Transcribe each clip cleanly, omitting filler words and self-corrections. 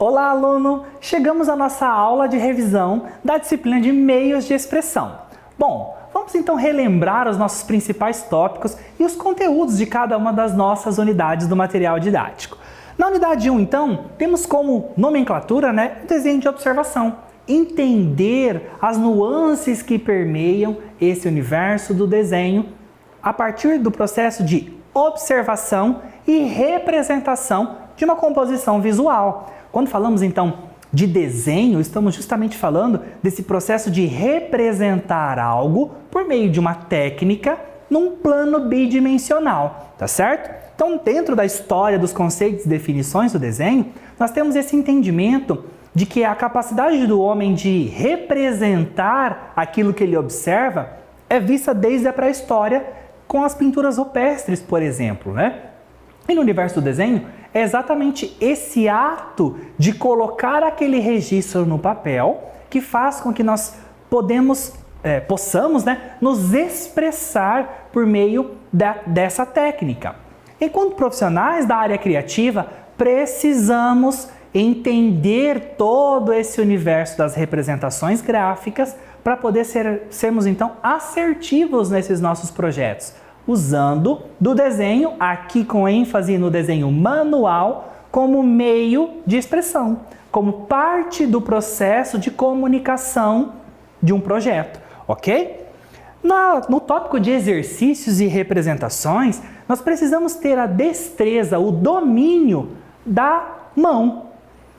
Olá, aluno! Chegamos à nossa aula de revisão da disciplina de meios de expressão. Bom, vamos então relembrar os nossos principais tópicos e os conteúdos de cada uma das nossas unidades do material didático. Na unidade 1, então, temos como nomenclatura, o desenho de observação. Entender as nuances que permeiam esse universo do desenho a partir do processo de observação e representação de uma composição visual. Quando falamos então de desenho, estamos justamente falando desse processo de representar algo por meio de uma técnica num plano bidimensional, tá certo? Então, dentro da história dos conceitos e definições do desenho, nós temos esse entendimento de que a capacidade do homem de representar aquilo que ele observa é vista desde a pré-história com as pinturas rupestres, por exemplo, E no universo do desenho, é exatamente esse ato de colocar aquele registro no papel que faz com que nós possamos nos expressar por meio dessa técnica. Enquanto profissionais da área criativa, precisamos entender todo esse universo das representações gráficas para poder sermos então assertivos nesses nossos projetos, usando do desenho, aqui com ênfase no desenho manual, como meio de expressão, como parte do processo de comunicação de um projeto, ok? No tópico de exercícios e representações, nós precisamos ter a destreza, o domínio da mão.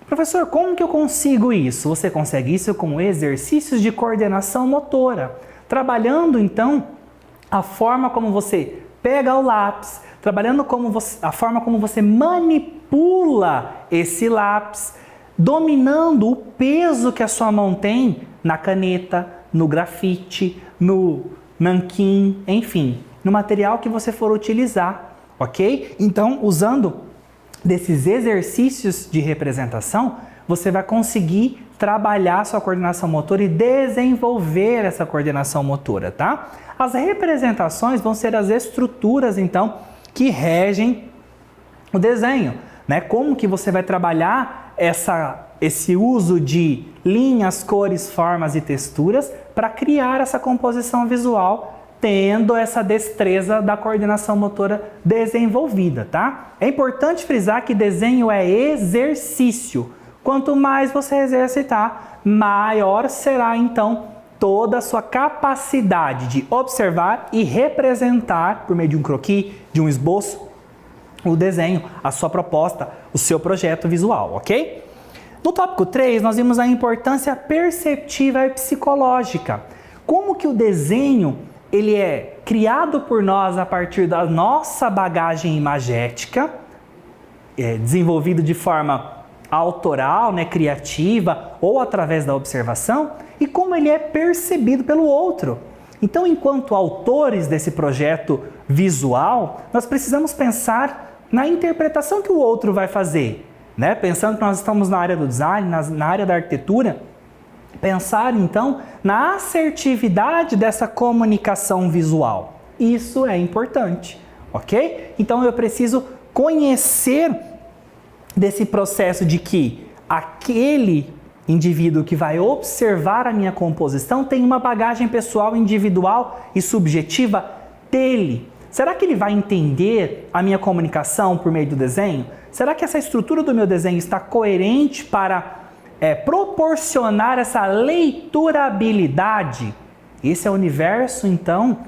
Professor, como que eu consigo isso? Você consegue isso com exercícios de coordenação motora, trabalhando então a forma como você pega o lápis, trabalhando a forma como você manipula esse lápis, dominando o peso que a sua mão tem na caneta, no grafite, no nanquim, enfim, no material que você for utilizar, ok? Então, usando desses exercícios de representação, você vai conseguir trabalhar sua coordenação motora e desenvolver essa coordenação motora, tá? As representações vão ser as estruturas, então, que regem o desenho, Como que você vai trabalhar esse uso de linhas, cores, formas e texturas para criar essa composição visual, tendo essa destreza da coordenação motora desenvolvida, tá? É importante frisar que desenho é exercício. Quanto mais você exercitar, maior será então toda a sua capacidade de observar e representar, por meio de um croquis, de um esboço, o desenho, a sua proposta, o seu projeto visual, ok? No tópico 3, nós vimos a importância perceptiva e psicológica. Como que o desenho ele é criado por nós a partir da nossa bagagem imagética, desenvolvido de forma autoral, criativa ou através da observação, e como ele é percebido pelo outro. Então, enquanto autores desse projeto visual, nós precisamos pensar na interpretação que o outro vai fazer, Pensando que nós estamos na área do design, na área da arquitetura, pensar então na assertividade dessa comunicação visual. Isso é importante, ok? Então eu preciso conhecer desse processo de que aquele indivíduo que vai observar a minha composição tem uma bagagem pessoal, individual e subjetiva dele. Será que ele vai entender a minha comunicação por meio do desenho? Será que essa estrutura do meu desenho está coerente para proporcionar essa leiturabilidade? Esse é o universo, então,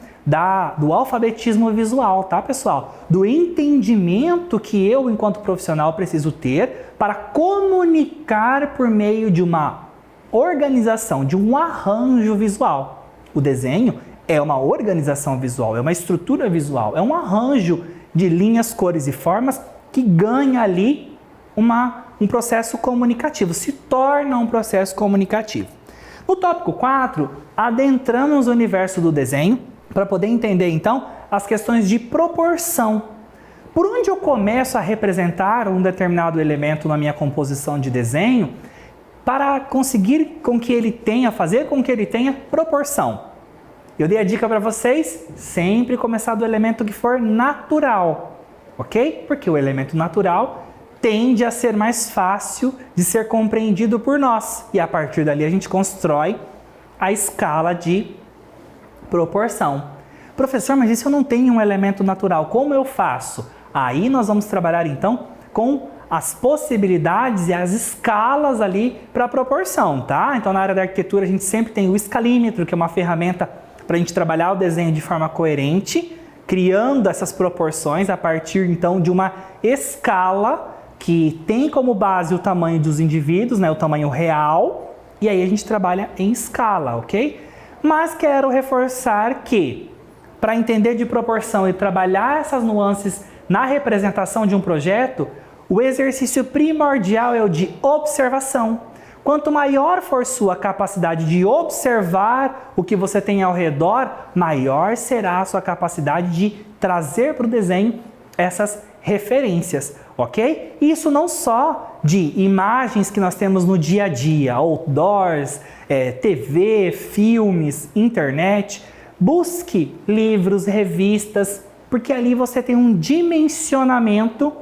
do alfabetismo visual, tá, pessoal? Do entendimento que eu, enquanto profissional, preciso ter para comunicar por meio de uma organização, de um arranjo visual. O desenho é uma organização visual, é uma estrutura visual, é um arranjo de linhas, cores e formas que ganha ali um processo comunicativo, se torna um processo comunicativo. No tópico 4, adentramos o universo do desenho para poder entender, então, as questões de proporção. Por onde eu começo a representar um determinado elemento na minha composição de desenho para conseguir fazer com que ele tenha proporção? Eu dei a dica para vocês, sempre começar do elemento que for natural, ok? Porque o elemento natural tende a ser mais fácil de ser compreendido por nós. E a partir dali a gente constrói a escala de proporção. Professor, mas e se eu não tenho um elemento natural, como eu faço? Aí nós vamos trabalhar então com as possibilidades e as escalas ali para a proporção, tá? Então na área da arquitetura a gente sempre tem o escalímetro, que é uma ferramenta para a gente trabalhar o desenho de forma coerente, criando essas proporções a partir então de uma escala que tem como base o tamanho dos indivíduos, né, o tamanho real, e aí a gente trabalha em escala, ok? Mas quero reforçar que, para entender de proporção e trabalhar essas nuances na representação de um projeto, o exercício primordial é o de observação. Quanto maior for sua capacidade de observar o que você tem ao redor, maior será a sua capacidade de trazer para o desenho essas referências, ok? Isso não só de imagens que nós temos no dia a dia, outdoors, TV, filmes, internet. Busque livros, revistas, porque ali você tem um dimensionamento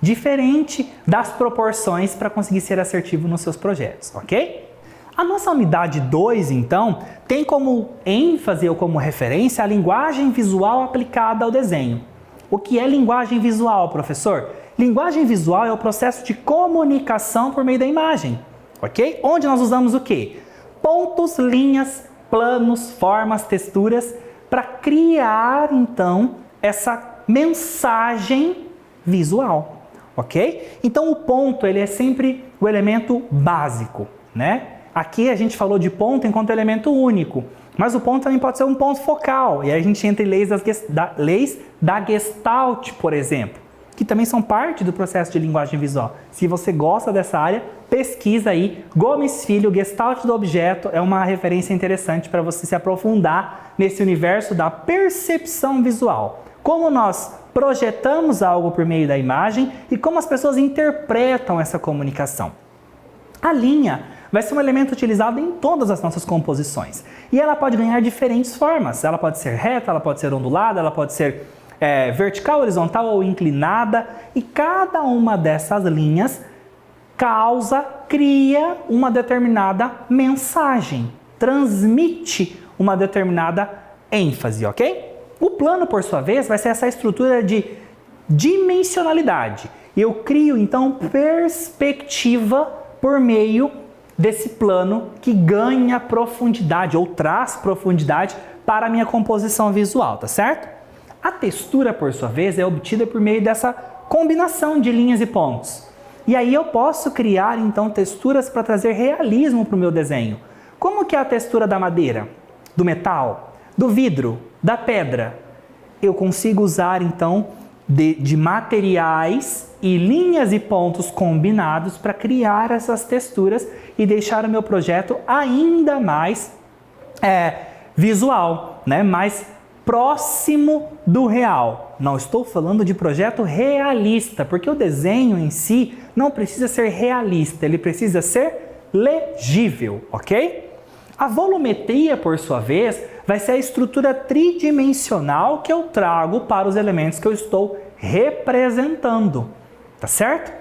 diferente das proporções para conseguir ser assertivo nos seus projetos, ok? A nossa unidade 2, então, tem como ênfase ou como referência a linguagem visual aplicada ao desenho. O que é linguagem visual, professor? Linguagem visual é o processo de comunicação por meio da imagem, ok? Onde nós usamos o quê? Pontos, linhas, planos, formas, texturas, para criar, então, essa mensagem visual, ok? Então, o ponto, ele é sempre o elemento básico, né? Aqui a gente falou de ponto enquanto elemento único, mas o ponto também pode ser um ponto focal, e aí a gente entra em leis da Gestalt, por exemplo, que também são parte do processo de linguagem visual. Se você gosta dessa área, pesquisa aí. Gomes Filho, Gestalt do Objeto, é uma referência interessante para você se aprofundar nesse universo da percepção visual. Como nós projetamos algo por meio da imagem e como as pessoas interpretam essa comunicação. A linha vai ser um elemento utilizado em todas as nossas composições. E ela pode ganhar diferentes formas. Ela pode ser reta, ela pode ser ondulada, ela pode ser vertical, horizontal ou inclinada. E cada uma dessas linhas cria uma determinada mensagem, transmite uma determinada ênfase, ok? O plano, por sua vez, vai ser essa estrutura de dimensionalidade. Eu crio, então, perspectiva por meio desse plano que ganha profundidade ou traz profundidade para a minha composição visual, tá certo? A textura, por sua vez, é obtida por meio dessa combinação de linhas e pontos. E aí eu posso criar, então, texturas para trazer realismo para o meu desenho. Como que é a textura da madeira, do metal, do vidro, da pedra? Eu consigo usar, então, de materiais e linhas e pontos combinados para criar essas texturas e deixar o meu projeto ainda mais visual, né? Mais próximo do real. Não estou falando de projeto realista, porque o desenho em si não precisa ser realista, ele precisa ser legível, ok? A volumetria, por sua vez, vai ser a estrutura tridimensional que eu trago para os elementos que eu estou representando, tá certo?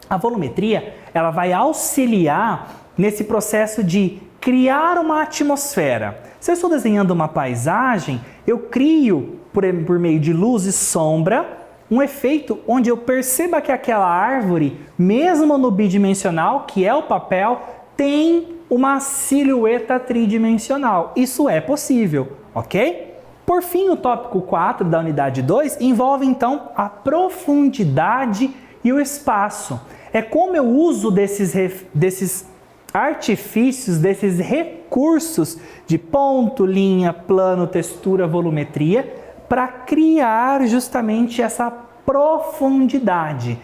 A volumetria, ela vai auxiliar nesse processo de criar uma atmosfera. Se eu estou desenhando uma paisagem, eu crio, por meio de luz e sombra, um efeito onde eu perceba que aquela árvore, mesmo no bidimensional, que é o papel, tem uma silhueta tridimensional. Isso é possível, ok? Por fim, o tópico 4 da unidade 2 envolve, então, a profundidade e o espaço. É como eu uso desses artifícios, desses recursos de ponto, linha, plano, textura, volumetria, para criar justamente essa profundidade.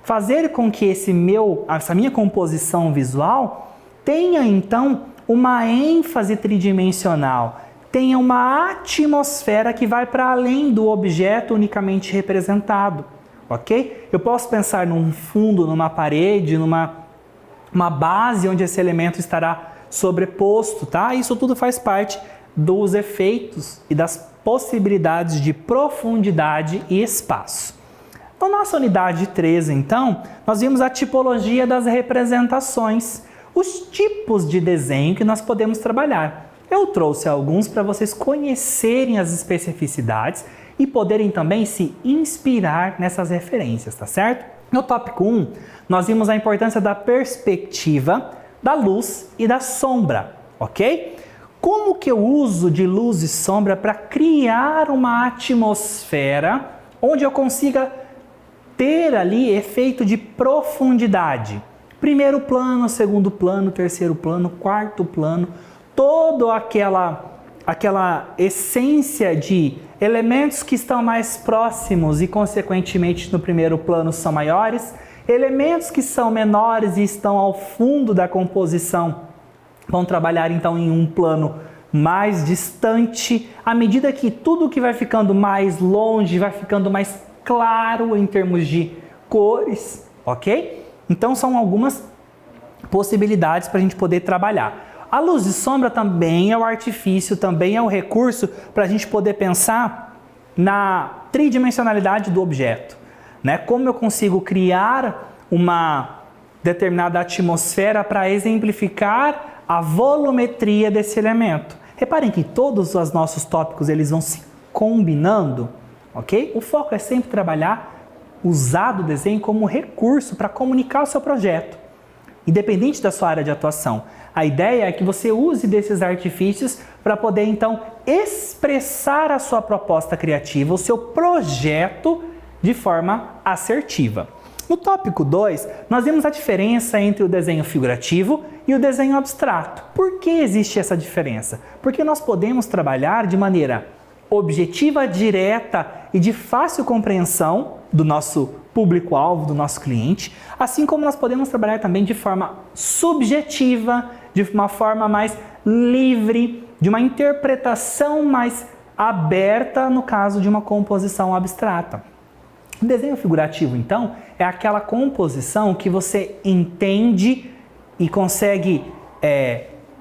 Fazer com que essa minha composição visual tenha, então, uma ênfase tridimensional, tenha uma atmosfera que vai para além do objeto unicamente representado, ok? Eu posso pensar num fundo, numa parede, numa base onde esse elemento estará sobreposto, tá? Isso tudo faz parte dos efeitos e das possibilidades de profundidade e espaço. Na nossa unidade 13, então, nós vimos a tipologia das representações, os tipos de desenho que nós podemos trabalhar. Eu trouxe alguns para vocês conhecerem as especificidades e poderem também se inspirar nessas referências, tá certo? No tópico 1, nós vimos a importância da perspectiva, da luz e da sombra, ok? Como que eu uso de luz e sombra para criar uma atmosfera onde eu consiga ter ali efeito de profundidade? Primeiro plano, segundo plano, terceiro plano, quarto plano, toda aquela essência de elementos que estão mais próximos e, consequentemente, no primeiro plano são maiores, elementos que são menores e estão ao fundo da composição vão trabalhar então em um plano mais distante, à medida que tudo que vai ficando mais longe vai ficando mais claro em termos de cores, ok? Então são algumas possibilidades para a gente poder trabalhar. A luz e sombra também é o artifício, também é o recurso para a gente poder pensar na tridimensionalidade do objeto, né? Como eu consigo criar uma determinada atmosfera para exemplificar a volumetria desse elemento. Reparem que todos os nossos tópicos eles vão se combinando, ok? O foco é sempre trabalhar, usar o desenho como recurso para comunicar o seu projeto, independente da sua área de atuação. A ideia é que você use desses artifícios para poder então expressar a sua proposta criativa, o seu projeto de forma assertiva. No tópico 2, nós vimos a diferença entre o desenho figurativo e o desenho abstrato. Por que existe essa diferença? Porque nós podemos trabalhar de maneira objetiva, direta e de fácil compreensão do nosso público-alvo, do nosso cliente, assim como nós podemos trabalhar também de forma subjetiva, de uma forma mais livre, de uma interpretação mais aberta no caso de uma composição abstrata. O desenho figurativo, então, é aquela composição que você entende e consegue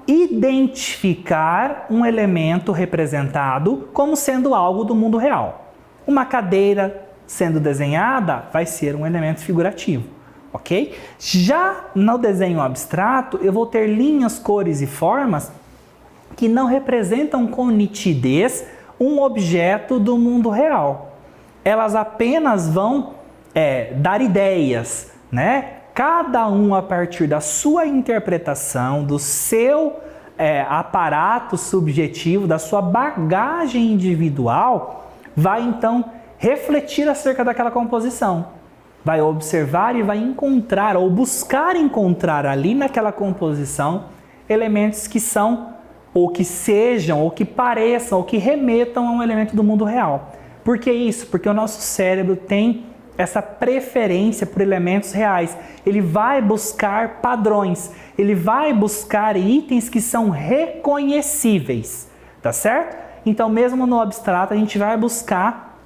identificar um elemento representado como sendo algo do mundo real. Uma cadeira sendo desenhada vai ser um elemento figurativo, ok? Já no desenho abstrato, eu vou ter linhas, cores e formas que não representam com nitidez um objeto do mundo real. Elas apenas vão dar ideias, né? Cada um a partir da sua interpretação, do seu aparato subjetivo, da sua bagagem individual, vai então refletir acerca daquela composição. Vai observar e vai encontrar ou buscar encontrar ali naquela composição elementos que são, ou que sejam, ou que pareçam, ou que remetam a um elemento do mundo real. Por que isso? Porque o nosso cérebro tem essa preferência por elementos reais. Ele vai buscar padrões, ele vai buscar itens que são reconhecíveis, tá certo? Então, mesmo no abstrato, a gente vai buscar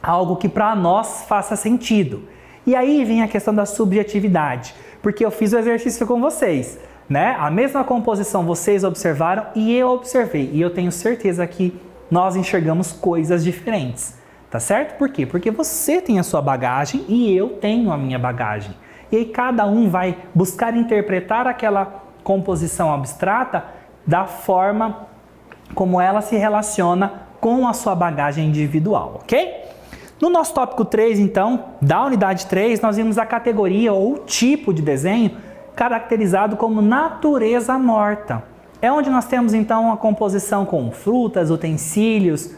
algo que para nós faça sentido. E aí vem a questão da subjetividade, porque eu fiz o exercício com vocês, né? A mesma composição vocês observaram e eu observei, e eu tenho certeza que nós enxergamos coisas diferentes. Tá certo? Por quê? Porque você tem a sua bagagem e eu tenho a minha bagagem. E aí cada um vai buscar interpretar aquela composição abstrata da forma como ela se relaciona com a sua bagagem individual, ok? No nosso tópico 3, então, da unidade 3, nós vimos a categoria ou tipo de desenho caracterizado como natureza morta. É onde nós temos, então, a composição com frutas, utensílios,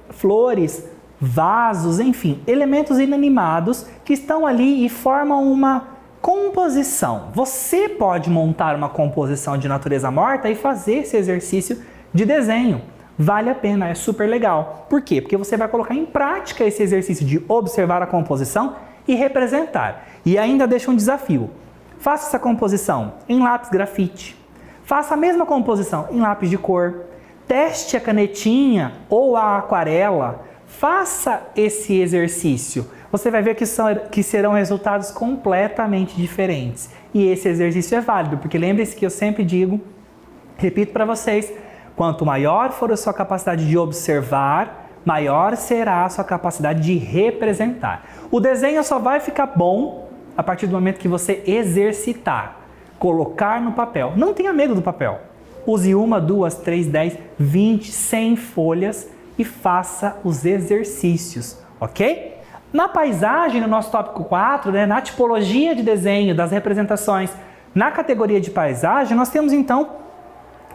flores, vasos, enfim, elementos inanimados que estão ali e formam uma composição. Você pode montar uma composição de natureza morta e fazer esse exercício de desenho. Vale a pena, é super legal. Por quê? Porque você vai colocar em prática esse exercício de observar a composição e representar. E ainda deixa um desafio. Faça essa composição em lápis grafite. Faça a mesma composição em lápis de cor. Teste a canetinha ou a aquarela, faça esse exercício. Você vai ver que serão resultados completamente diferentes. E esse exercício é válido, porque lembre-se que eu sempre digo, repito para vocês, quanto maior for a sua capacidade de observar, maior será a sua capacidade de representar. O desenho só vai ficar bom a partir do momento que você exercitar, colocar no papel. Não tenha medo do papel. Use 1, 2, 3, 10, 20, 100 folhas e faça os exercícios, ok? Na paisagem, no nosso tópico 4, na tipologia de desenho das representações, na categoria de paisagem, nós temos então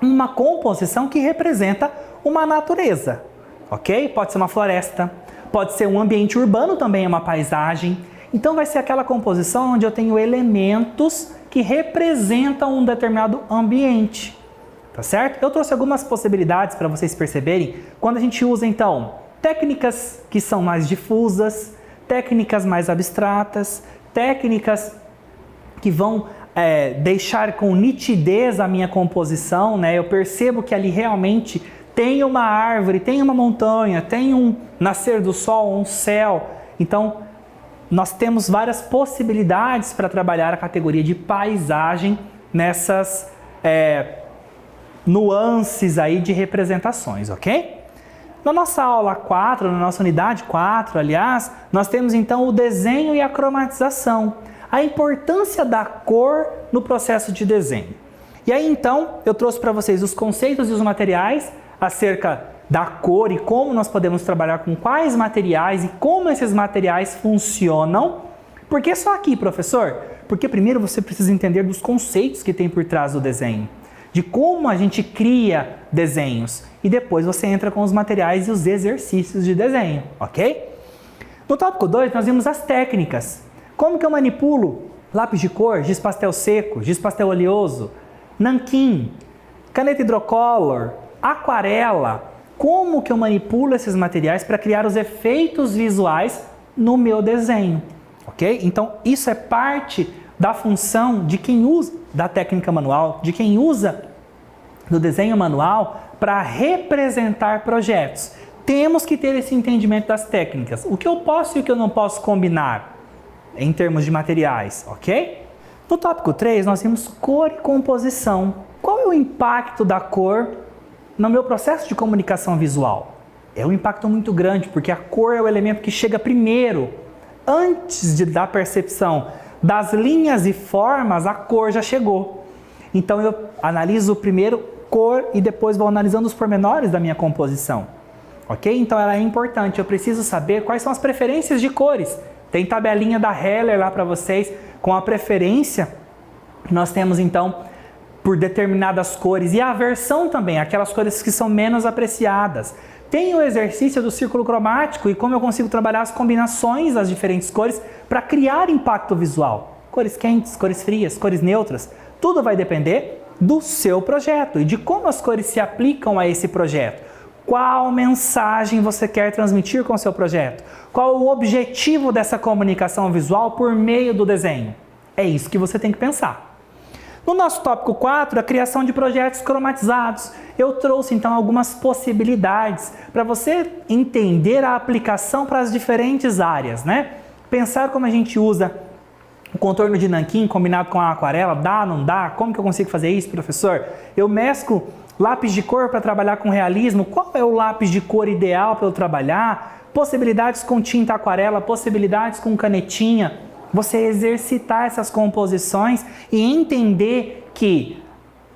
uma composição que representa uma natureza, ok? Pode ser uma floresta, pode ser um ambiente urbano também, é uma paisagem. Então vai ser aquela composição onde eu tenho elementos que representam um determinado ambiente, tá certo? Eu trouxe algumas possibilidades para vocês perceberem quando a gente usa então técnicas que são mais difusas, técnicas mais abstratas, técnicas que vão deixar com nitidez a minha composição, né? Eu percebo que ali realmente tem uma árvore, tem uma montanha, tem um nascer do sol, um céu. Então, nós temos várias possibilidades para trabalhar a categoria de paisagem nessas nuances aí de representações, ok? Na nossa aula 4, na nossa unidade 4, aliás, nós temos então o desenho e a cromatização. A importância da cor no processo de desenho. E aí então eu trouxe para vocês os conceitos e os materiais acerca da cor e como nós podemos trabalhar com quais materiais e como esses materiais funcionam. Por que só aqui, professor? Porque primeiro você precisa entender dos conceitos que tem por trás do desenho, de como a gente cria desenhos e depois você entra com os materiais e os exercícios de desenho, ok? No tópico 2 nós vimos as técnicas. Como que eu manipulo lápis de cor, giz pastel seco, giz pastel oleoso, nanquim, caneta hidrocolor, aquarela? Como que eu manipulo esses materiais para criar os efeitos visuais no meu desenho, ok? Então isso é parte da função de quem usa da técnica manual, de quem usa do desenho manual para representar projetos. Temos que ter esse entendimento das técnicas, o que eu posso e o que eu não posso combinar em termos de materiais, ok? No tópico 3, nós temos cor e composição. Qual é o impacto da cor no meu processo de comunicação visual? É um impacto muito grande, porque a cor é o elemento que chega primeiro. Antes da percepção das linhas e formas, a cor já chegou. Então eu analiso primeiro cor e depois vou analisando os pormenores da minha composição, ok? Então ela é importante, eu preciso saber quais são as preferências de cores. Tem tabelinha da Heller lá para vocês com a preferência que nós temos então por determinadas cores e a aversão também, aquelas cores que são menos apreciadas. Tem o exercício do círculo cromático e como eu consigo trabalhar as combinações das diferentes cores para criar impacto visual. Cores quentes, cores frias, cores neutras, tudo vai depender do seu projeto e de como as cores se aplicam a esse projeto. Qual mensagem você quer transmitir com o seu projeto? Qual o objetivo dessa comunicação visual por meio do desenho? É isso que você tem que pensar. No nosso tópico 4, a criação de projetos cromatizados, eu trouxe então algumas possibilidades para você entender a aplicação para as diferentes áreas, né? Pensar como a gente usa o contorno de nanquim combinado com a aquarela, dá, não dá? Como que eu consigo fazer isso, professor? Eu mesclo lápis de cor para trabalhar com realismo, qual é o lápis de cor ideal para eu trabalhar? Possibilidades com tinta aquarela, possibilidades com canetinha. Você exercitar essas composições e entender que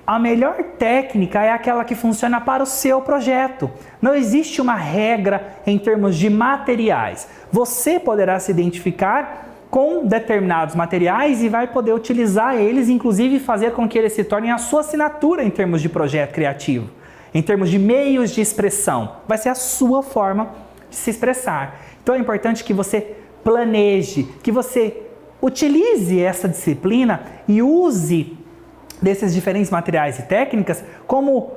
a melhor técnica é aquela que funciona para o seu projeto. Não existe uma regra em termos de materiais. Você poderá se identificar com determinados materiais e vai poder utilizar eles, inclusive fazer com que eles se tornem a sua assinatura em termos de projeto criativo, em termos de meios de expressão. Vai ser a sua forma de se expressar. Então é importante que você planeje, que você utilize essa disciplina e use desses diferentes materiais e técnicas como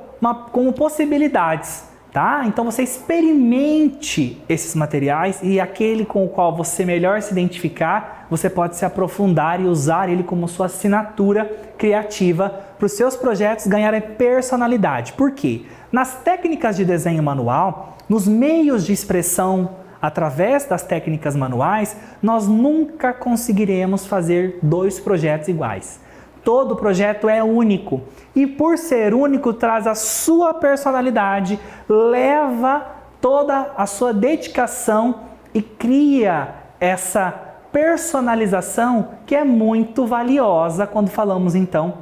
possibilidades, tá? Então você experimente esses materiais e aquele com o qual você melhor se identificar, você pode se aprofundar e usar ele como sua assinatura criativa para os seus projetos ganharem personalidade. Por quê? Nas técnicas de desenho manual, nos meios de expressão através das técnicas manuais, nós nunca conseguiremos fazer dois projetos iguais. Todo projeto é único e por ser único traz a sua personalidade, leva toda a sua dedicação e cria essa personalização que é muito valiosa quando falamos então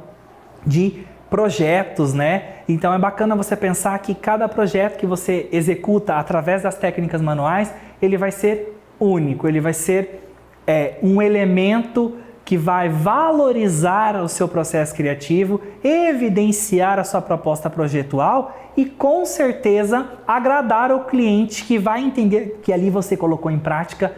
de projetos, né? Então é bacana você pensar que cada projeto que você executa através das técnicas manuais, ele vai ser único, ele vai ser um elemento que vai valorizar o seu processo criativo, evidenciar a sua proposta projetual e com certeza agradar o cliente que vai entender que ali você colocou em prática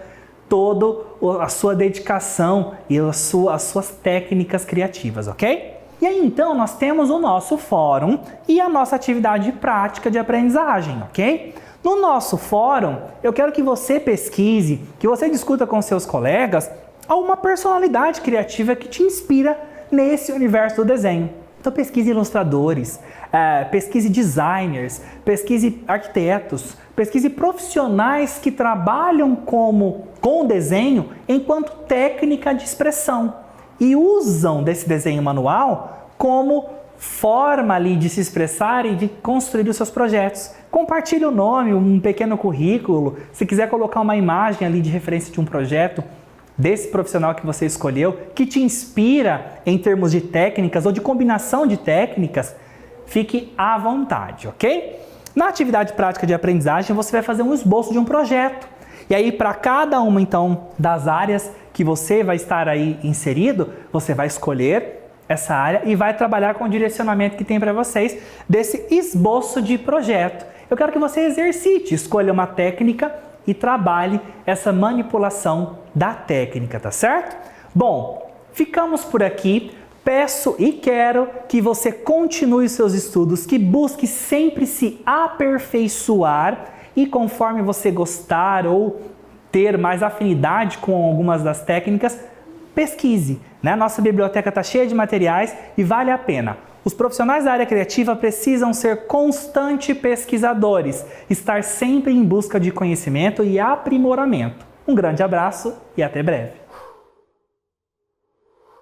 toda a sua dedicação e as suas técnicas criativas, ok? E aí então nós temos o nosso fórum e a nossa atividade prática de aprendizagem, ok? No nosso fórum, eu quero que você pesquise, que você discuta com seus colegas uma personalidade criativa que te inspira nesse universo do desenho. Então pesquise ilustradores, pesquise designers, pesquise arquitetos, pesquise profissionais que trabalham com o desenho enquanto técnica de expressão e usam desse desenho manual como forma ali de se expressar e de construir os seus projetos. Compartilhe o nome, um pequeno currículo, se quiser colocar uma imagem ali de referência de um projeto desse profissional que você escolheu, que te inspira em termos de técnicas ou de combinação de técnicas, fique à vontade, ok? Na atividade prática de aprendizagem, você vai fazer um esboço de um projeto. E aí, para cada uma, então, das áreas que você vai estar aí inserido, você vai escolher essa área e vai trabalhar com o direcionamento que tem para vocês desse esboço de projeto. Eu quero que você exercite, escolha uma técnica e trabalhe essa manipulação da técnica, tá certo? Bom, ficamos por aqui. Peço e quero que você continue os seus estudos, que busque sempre se aperfeiçoar e conforme você gostar ou ter mais afinidade com algumas das técnicas, pesquise, né? Nossa biblioteca está cheia de materiais e vale a pena. Os profissionais da área criativa precisam ser constantes pesquisadores, estar sempre em busca de conhecimento e aprimoramento. Um grande abraço e até breve.